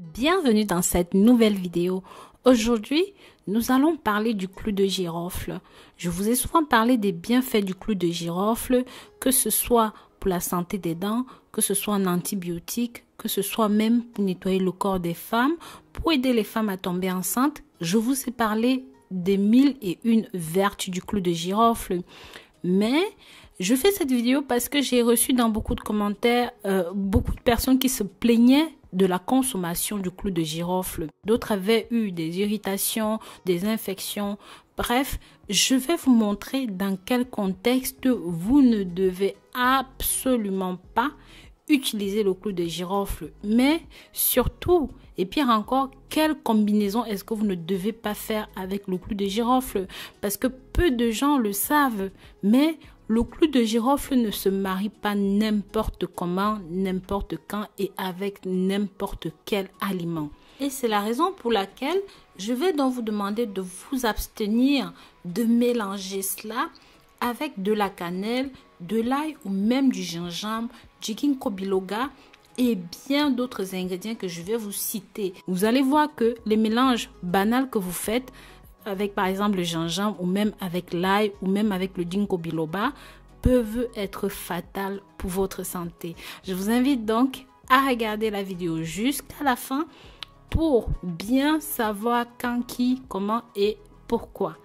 Bienvenue dans cette nouvelle vidéo. Aujourd'hui, nous allons parler du clou de girofle. Je vous ai souvent parlé des bienfaits du clou de girofle, que ce soit pour la santé des dents, que ce soit en antibiotique, que ce soit même pour nettoyer le corps des femmes, pour aider les femmes à tomber enceintes. Je vous ai parlé des 1001 vertus du clou de girofle. Mais je fais cette vidéo parce que j'ai reçu dans beaucoup de commentaires beaucoup de personnes qui se plaignaient de la consommation du clou de girofle. D'autres avaient eu des irritations, des infections. Bref, je vais vous montrer dans quel contexte vous ne devez absolument pas utiliser le clou de girofle. Mais surtout, et pire encore, quelle combinaison est-ce que vous ne devez pas faire avec le clou de girofle? Parce que peu de gens le savent, mais le clou de girofle ne se marie pas n'importe comment, n'importe quand et avec n'importe quel aliment. Et c'est la raison pour laquelle je vais donc vous demander de vous abstenir de mélanger cela avec de la cannelle, de l'ail ou même du gingembre, du ginkgo biloba et bien d'autres ingrédients que je vais vous citer. Vous allez voir que les mélanges banals que vous faites avec par exemple le gingembre ou même avec l'ail ou même avec le ginkgo biloba peuvent être fatales pour votre santé. Je vous invite donc à regarder la vidéo jusqu'à la fin pour bien savoir quand, qui, comment et pourquoi.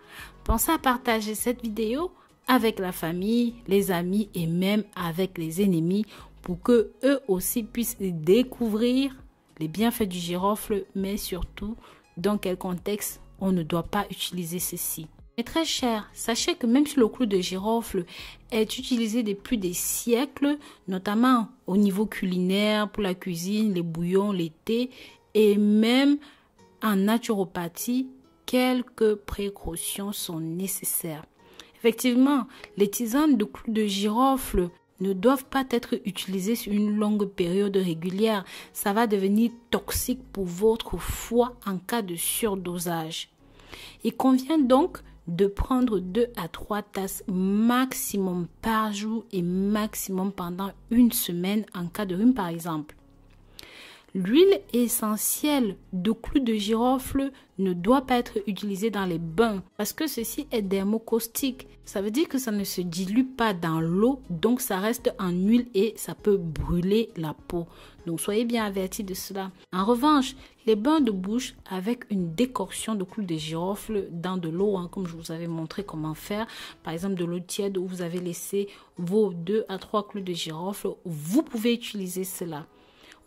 Pensez à partager cette vidéo avec la famille, les amis et même avec les ennemis pour que eux aussi puissent découvrir les bienfaits du girofle, mais surtout dans quel contexte on ne doit pas utiliser ceci. Mais très cher, sachez que même si le clou de girofle est utilisé depuis des siècles, notamment au niveau culinaire, pour la cuisine, les bouillons, les thés et même en naturopathie, quelques précautions sont nécessaires. Effectivement, les tisanes de clou de girofle ne doivent pas être utilisées sur une longue période régulière. Ça va devenir toxique pour votre foie en cas de surdosage. Il convient donc de prendre 2 à 3 tasses maximum par jour et maximum pendant une semaine en cas de rhume par exemple. L'huile essentielle de clou de girofle ne doit pas être utilisée dans les bains parce que ceci est dermocaustique. Ça veut dire que ça ne se dilue pas dans l'eau, donc ça reste en huile et ça peut brûler la peau. Donc soyez bien avertis de cela. En revanche, les bains de bouche avec une décoction de clou de girofle dans de l'eau, comme je vous avais montré comment faire, par exemple de l'eau tiède où vous avez laissé vos 2 à 3 clous de girofle, vous pouvez utiliser cela.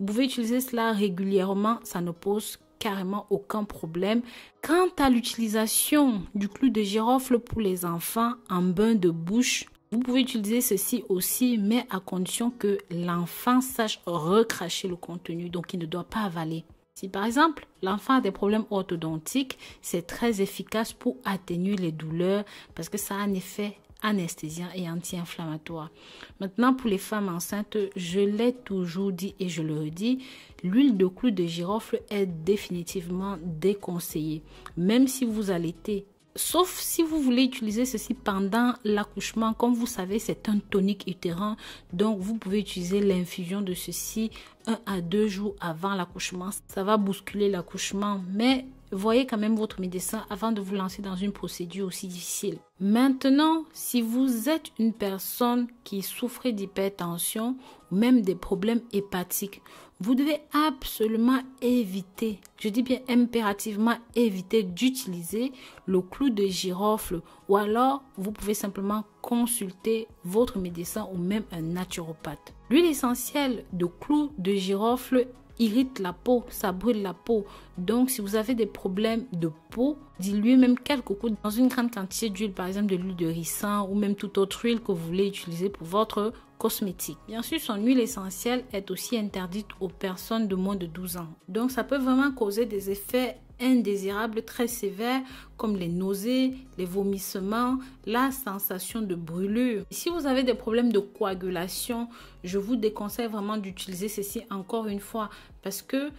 Vous pouvez utiliser cela régulièrement, ça ne pose carrément aucun problème. Quant à l'utilisation du clou de girofle pour les enfants en bain de bouche, vous pouvez utiliser ceci aussi, mais à condition que l'enfant sache recracher le contenu, donc il ne doit pas avaler. Si par exemple, l'enfant a des problèmes orthodontiques, c'est très efficace pour atténuer les douleurs parce que ça a un effet anesthésiant et anti-inflammatoire. Maintenant, pour les femmes enceintes, je l'ai toujours dit et je le redis, l'huile de clou de girofle est définitivement déconseillée, même si vous allaitez. Sauf si vous voulez utiliser ceci pendant l'accouchement. Comme vous savez, c'est un tonique utérin. Donc, vous pouvez utiliser l'infusion de ceci 1 à 2 jours avant l'accouchement. Ça va bousculer l'accouchement, mais voyez quand même votre médecin avant de vous lancer dans une procédure aussi difficile. Maintenant, si vous êtes une personne qui souffre d'hypertension ou même des problèmes hépatiques, vous devez absolument éviter, je dis bien impérativement éviter d'utiliser le clou de girofle ou alors vous pouvez simplement consulter votre médecin ou même un naturopathe. L'huile essentielle de clou de girofle irrite la peau, ça brûle la peau. Donc, si vous avez des problèmes de peau, diluez même quelques gouttes dans une grande quantité d'huile, par exemple de l'huile de ricin ou même toute autre huile que vous voulez utiliser pour votre cosmétique. Bien sûr, son huile essentielle est aussi interdite aux personnes de moins de 12 ans. Donc, ça peut vraiment causer des effets indésirables très sévères comme les nausées, les vomissements, la sensation de brûlure. Si vous avez des problèmes de coagulation, je vous déconseille vraiment d'utiliser ceci encore une fois parce que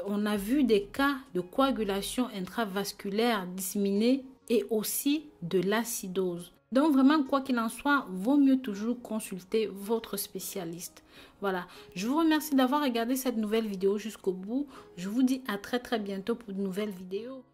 on a vu des cas de coagulation intravasculaire disséminée et aussi de l'acidose. Donc vraiment, quoi qu'il en soit, vaut mieux toujours consulter votre spécialiste. Voilà, je vous remercie d'avoir regardé cette nouvelle vidéo jusqu'au bout. Je vous dis à très bientôt pour de nouvelles vidéos.